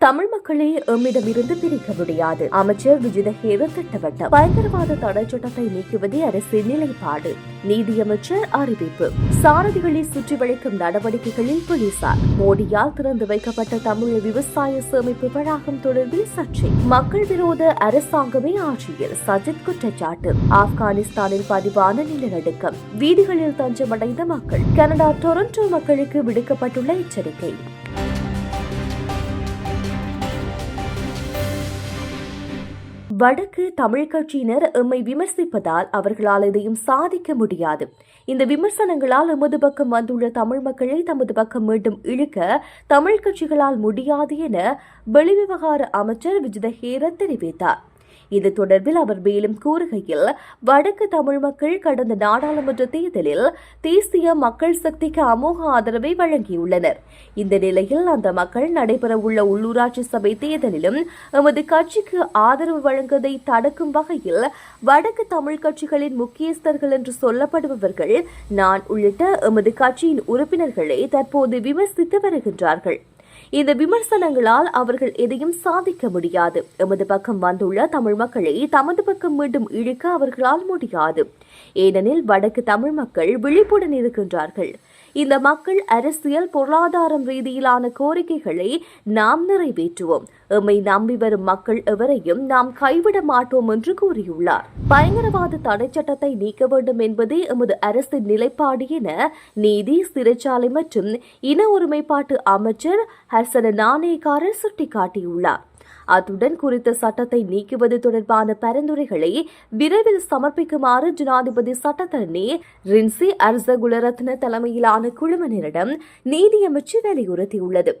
தமிழ் மக்களை எம்மிடமிருந்து பிரிக்க முடியாது. அமைச்சர் விஜிதஹேர திட்டவட்டம். பயங்கரவாத தடை சட்டத்தை நீக்குவதே அரசின் நிலைப்பாடு. நீதியமைச்சர் அறிவிப்பு. சாரதிகளை சுற்றி வளைக்கும் நடவடிக்கைகளில் போலீசார். மோடியால் திறந்து வைக்கப்பட்ட தமிழ் விவசாய சேமிப்பு வளாகம் தொடர்பில் சர்ச்சை. மக்கள் விரோத அரசாங்கமே ஆட்சியில் சஜித் குற்றச்சாட்டு. ஆப்கானிஸ்தானில் பதிவான நிலநடுக்கம். வீதிகளில் தஞ்சமடைந்த மக்கள். கனடா டொரண்டோ மக்களுக்கு விடுக்கப்பட்டுள்ள எச்சரிக்கை. வடக்கு தமிழ் கட்சியினர் எம்மை விமர்சிப்பதால் அவர்களால் எதையும் சாதிக்க முடியாது. இந்த விமர்சனங்களால் எமது பக்கம் வந்துள்ள தமிழ் மக்களை தமது பக்கம் மீண்டும் இழுக்க தமிழ் கட்சிகளால் முடியாது என வெளிவிவகார அமைச்சர் விஜிதஹேர தெரிவித்தார். இது தொடர்பில் அவர் மேலும் கூறுகையில், வடக்கு தமிழ் மக்கள் கடந்த நாடாளுமன்ற தேர்தலில் தேசிய மக்கள் சக்திக்கு அமோக ஆதரவை வழங்கியுள்ளனர். இந்த நிலையில் அந்த மக்கள் நடைபெறவுள்ள உள்ளூராட்சி சபை தேர்தலிலும் எமது கட்சிக்கு ஆதரவு வழங்குவதை தடுக்கும் வகையில் வடக்கு தமிழ் கட்சிகளின் முக்கியஸ்தர்கள் என்று சொல்லப்படுபவர்கள் நான் உள்ளிட்ட எமது கட்சியின் உறுப்பினர்களை தற்போது விமர்சித்து வருகின்றார்கள். இந்த விமர்சனங்களால் அவர்கள் எதையும் சாதிக்க முடியாது. எமது பக்கம் வந்துள்ள தமிழ் மக்களை தமது பக்கம் மீண்டும் இழுக்க அவர்களால் முடியாது. ஏனெனில் வடக்கு தமிழ் மக்கள் விழிப்புடன் இருக்கின்றார்கள். இந்த மக்கள் அரசியல் பொருளாதாரம் ரீதியிலான கோரிக்கைகளை நாம் நிறைவேற்றுவோம். எம்மை நம்பி வரும் மக்கள் எவரையும் நாம் கைவிட மாட்டோம் என்று கூறியுள்ளார். பயங்கரவாத தடை சட்டத்தை நீக்க வேண்டும் என்பதே எமது அரசின் நிலைப்பாடு என நீதி, சிறைச்சாலை மற்றும் இன ஒருமைப்பாட்டு அமைச்சர் ஹர்சன நாணயக்காரர் சுட்டிக்காட்டியுள்ளார். அத்துடன் குறித்த சட்டத்தை நீக்குவது தொடர்பான பரிந்துரைகளை விரைவில் சமர்ப்பிக்குமாறு ஜனாதிபதி சட்டத்தரணி ரின்சி அர்சகுலரத்ன தலைமையிலான குழுவினரிடம் நீதியமைச்சு வலியுறுத்தியுள்ளது.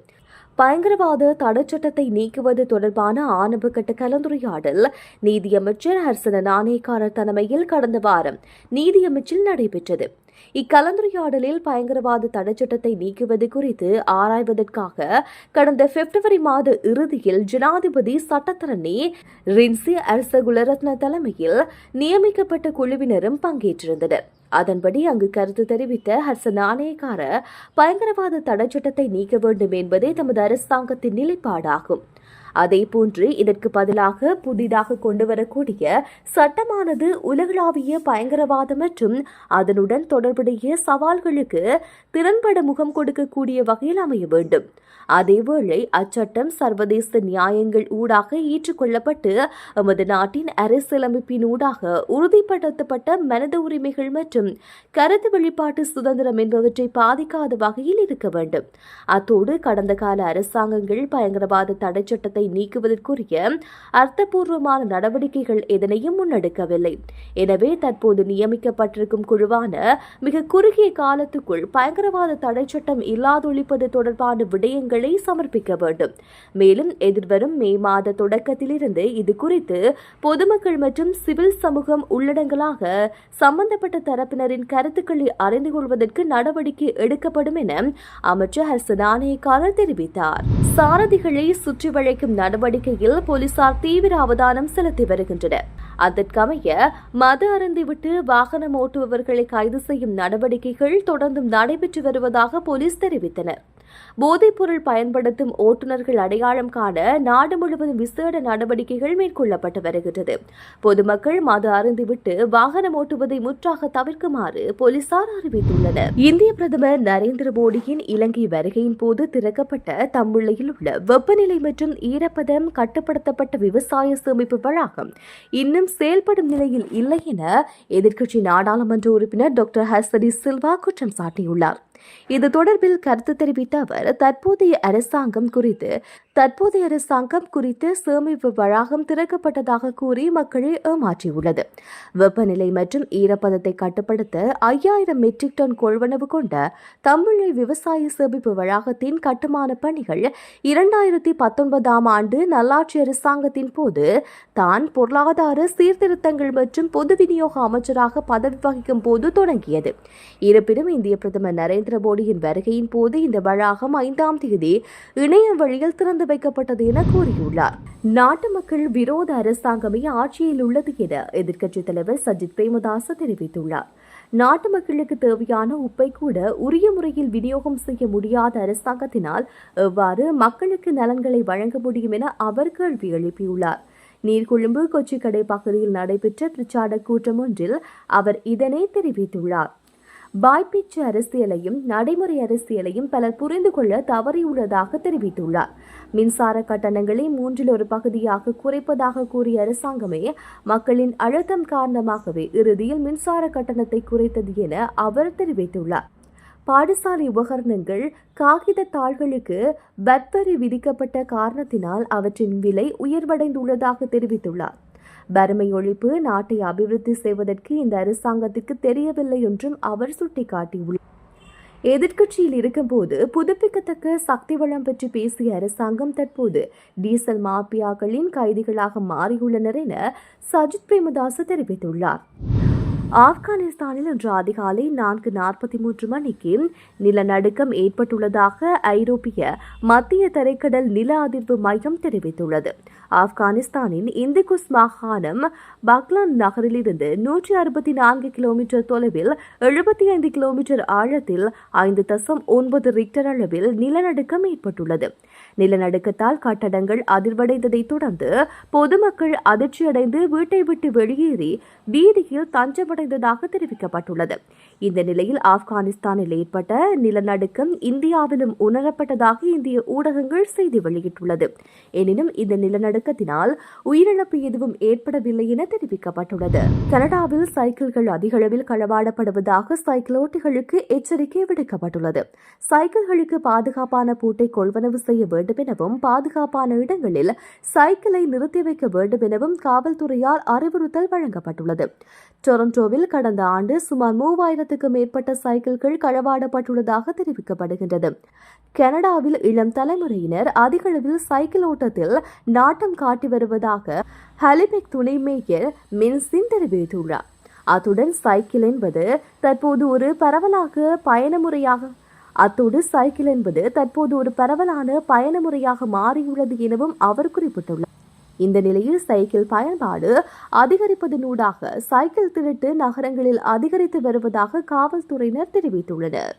பயங்கரவாத தடை சட்டத்தை நீக்குவது தொடர்பான ஆரம்பகட்ட கலந்துரையாடல் நீதியமைச்சர் ஹர்சன நாணயக்காரர் தலைமையில் கடந்த வாரம் நீதியமைச்சில் நடைபெற்றது. இக்கலந்துரையாடலில் பயங்கரவாத தடை சட்டத்தை நீக்குவது குறித்து ஆராய்வதற்காக கடந்த பிப்ரவரி மாத இறுதியில் ஜனாதிபதி சட்டத்தரணி ரின்சி அர்சகுலரத்ன தலைமையில் நியமிக்கப்பட்ட குழுவினரும் பங்கேற்றிருந்தனர். அதன்படி அங்கு கருத்து தெரிவித்த ஹர்சன நாணயக்கார பயங்கரவாத தடை சட்டத்தை நீக்க வேண்டும் என்பதே தமது அரசாங்கத்தின் நிலைப்பாடாகும். அதேபோன்று இதற்கு பதிலாக புதிதாக கொண்டுவரக்கூடிய சட்டமானது உலகளாவிய பயங்கரவாதம் மற்றும் அதனுடன் தொடர்புடைய சவால்களுக்கு திறன்பட முகம் கொடுக்கக்கூடிய வகையில் அமைய வேண்டும். அதேவேளை அச்சட்டம் சர்வதேச நியாயங்கள் ஊடாக ஏற்றுக்கொள்ளப்பட்டு எமது நாட்டின் அரசியலமைப்பின் ஊடாக உறுதிப்படுத்தப்பட்ட மனித உரிமைகள் மற்றும் கருத்து வெளிப்பாட்டு சுதந்திரம் என்பவற்றை பாதிக்காத வகையில் இருக்க வேண்டும். அத்தோடு கடந்த கால அரசாங்கங்கள் பயங்கரவாத தடை சட்டத்தை நீக்குவதற்குரிய அர்த்தபூர்வமான நடவடிக்கைகள் எதனையும் முன்னெடுக்கவில்லை. எனவே தற்போது நியமிக்கப்பட்டிருக்கும் குழுவான மிக குறுகிய காலத்துக்குள் பயங்கரவாத தடை சட்டம் இல்லாதொழிப்பது தொடர்பான விடயங்களை சமர்ப்பிக்க வேண்டும். மேலும் எதிர்வரும் மே மாத தொடக்கத்திலிருந்து இது குறித்து பொதுமக்கள் மற்றும் சிவில் சமூகம் உள்ளடங்கலாக சம்பந்தப்பட்ட தரப்பினரின் கருத்துக்களை அறிந்து கொள்வதற்கு நடவடிக்கை எடுக்கப்படும் என அமைச்சர் ஹர்சன நாணயக்காரர் தெரிவித்தார். சாரதிகளை சுற்றி வளைக்கும் நடவடிக்கையில் போலீசார் தீவிர அவதானம் செலுத்தி வருகின்றனர். அதற்கமைய மது அருந்திவிட்டு வாகனம் ஓட்டுபவர்களை கைது செய்யும் நடவடிக்கைகள் தொடர்ந்தும் நடைபெற்று வருவதாக போலீஸ் தெரிவித்தனர். போதைப்பொருள் பயன்படுத்தும் ஓட்டுநர்கள் அடையாளம் காண நாடு முழுவதும் விசேட நடவடிக்கைகள் மேற்கொள்ளப்பட்டு வருகின்றது. பொதுமக்கள் மது அருந்திவிட்டு வாகனம் ஓட்டுவதை முற்றாக தவிர்க்குமாறு போலீசார் அறிவித்துள்ளனர். இந்திய பிரதமர் நரேந்திர மோடியின் இலங்கை வருகையின் போது திறக்கப்பட்ட தம்புள்ளையில் உள்ள வெப்பநிலை மற்றும் ஈரப்பதம் கட்டுப்படுத்தப்பட்ட விவசாய சேமிப்பு வளாகம் இன்னும் செயல்படும் நிலையில் இல்லை என எதிர்க்கட்சி நாடாளுமன்ற உறுப்பினர் டாக்டர் ஹர்சடி சில்வா குற்றம் சாட்டியுள்ளார். இது தொடர்பில் கருத்து தெரிவித்த அவர் தற்போதைய அரசாங்கம் குறித்து சேமிப்பு வளாகம் திறக்கப்பட்டதாக கூறி மக்களை ஏமாற்றியுள்ளது. வெப்பநிலை மற்றும் ஈரப்பதத்தை கட்டுப்படுத்த 5000 மெட்ரிக் டன் கொள்வனவு கொண்ட தம்புள்ளை விவசாய சேமிப்பு வளாகத்தின் கட்டுமான பணிகள் 2019 ஆண்டு நல்லாட்சி அரசாங்கத்தின் போது தான் பொருளாதார சீர்திருத்தங்கள் மற்றும் பொது விநியோக அமைச்சராக பதவி வகிக்கும் போது தொடங்கியது. இருப்பினும் இந்திய பிரதமர் நரேந்திர மோடியின் வருகையின் போது இந்த வளாகம் 5ஆம் தேதி இணைய வழியில் திறந்து வைக்கப்பட்டது என கூறியுள்ளார். நாட்டு மக்கள் விரோத அரசாங்கமே ஆட்சியில் உள்ளது என எதிர்க்கட்சித் தலைவர் சஜித் பிரேமதாச தெரிவித்துள்ளார். நாட்டு மக்களுக்கு தேவையான உப்பை கூட உரிய முறையில் விநியோகம் செய்ய முடியாத அரசாங்கத்தினால் எவ்வாறு மக்களுக்கு நலன்களை வழங்க முடியும் என அவர் கேள்வி எழுப்பியுள்ளார். நீர்கொழும்பு கொச்சிக்கடை பகுதியில் நடைபெற்ற பிரச்சார கூட்டம் ஒன்றில் அவர் இதனை தெரிவித்துள்ளார். வாய்ப்பீச்சு அரசியலையும் நடைமுறை அரசியலையும் பலர் புரிந்து கொள்ள தவறியுள்ளதாக தெரிவித்துள்ளார். மின்சார கட்டணங்களை 1/3 பகுதியாக குறைப்பதாக கூறிய அரசாங்கமே மக்களின் அழுத்தம் காரணமாகவே இறுதியில் மின்சார கட்டணத்தை குறைத்தது என அவர் தெரிவித்துள்ளார். பாடசாலை உபகரணங்கள், காகித தாள்களுக்கு வரி விதிக்கப்பட்ட காரணத்தினால் அவற்றின் விலை உயர்வடைந்துள்ளதாக தெரிவித்துள்ளார். வறுமை ஒழிப்பு நாட்டை அபிவிருத்தி செய்வதற்கு இந்த அரசாங்கத்திற்கு தெரியவில்லை என்றும் அவர் சுட்டிக்காட்டியுள்ளார். எதிர்க்கட்சியில் இருக்கும்போது புதுப்பிக்கத்தக்க சக்தி வளம் பற்றி பேசிய அரசாங்கம் தற்போது டீசல் மாபியாக்களின் கைதிகளாக மாறியுள்ளனர் என சஜித் பிரேமதாச தெரிவித்துள்ளார். ஆப்கானிஸ்தானில் இன்று அதிகாலை 4:43 மணிக்கு நிலநடுக்கம் ஏற்பட்டுள்ளதாக ஐரோப்பிய மத்திய தரைக்கடல் நில அதிர்வு மையம் தெரிவித்துள்ளது. ஆப்கானிஸ்தானின் இந்துகுஸ் மாகாணம் பக்லான் நகரிலிருந்து 164 கிலோமீட்டர் தொலைவில் 75 கிலோமீட்டர் ஆழத்தில் 5.9 ரிக்டர் அளவில் நிலநடுக்கம் ஏற்பட்டுள்ளது. நிலநடுக்கத்தால் கட்டடங்கள் அதிர்வடைந்ததைத் தொடர்ந்து பொதுமக்கள் அதிர்ச்சியடைந்து வீட்டை விட்டு வெளியேறி வீதியில் தஞ்சமடைந்ததாக தெரிவிக்கப்பட்டுள்ளது. இந்த நிலையில் ஆப்கானிஸ்தானில் ஏற்பட்ட நிலநடுக்கம் இந்தியாவிலும் உணரப்பட்டதாக இந்திய ஊடகங்கள் செய்தி வெளியிட்டுள்ளது. எனினும் இந்த நிலநடுக்கத்தினால் உயிரிழப்பு எதுவும் ஏற்படவில்லை என தெரிவிக்கப்பட்டுள்ளது. கனடாவில் சைக்கிள்கள் அதிகளவில் களவாடப்படுவதாக சைக்கிள் ஓட்டிகளுக்கு எச்சரிக்கை விடுக்கப்பட்டுள்ளது. சைக்கிள்களுக்கு பாதுகாப்பான பூட்டை கொள்வனவு செய்ய வேண்டும் எனவும் பாதுகாப்பான இடங்களில் சைக்கிளை நிறுத்தி வைக்க வேண்டும் எனவும் காவல்துறையால் அறிவுறுத்தல் வழங்கப்பட்டுள்ளது. டொரண்டோவில் கடந்த ஆண்டு சுமார் 3000க்கும் மேற்பட்ட சைக்கிள்கள் களவாடப்பட்டுள்ளதாக தெரிவிக்கப்படுகின்றது. கனடாவில் இளம் தலைமுறையினர் அதிகளவில் சைக்கிள் ஓட்டத்தில் நாட்டம் காட்டி வருவதாக ஹலிபெக் துணை மேயர் மின்சின் தெரிவித்துள்ளார். அத்துடன் சைக்கிள் என்பது தற்போது ஒரு பரவலான பயண முறையாக மாறியுள்ளது எனவும் அவர் குறிப்பிட்டுள்ளார். இந்த நிலையில் சைக்கிள் பயன்பாடு அதிகரிப்பதனூடாக சைக்கிள் திருட்டு நகரங்களில் அதிகரித்து வருவதாக காவல்துறையினர் தெரிவித்துள்ளனர்.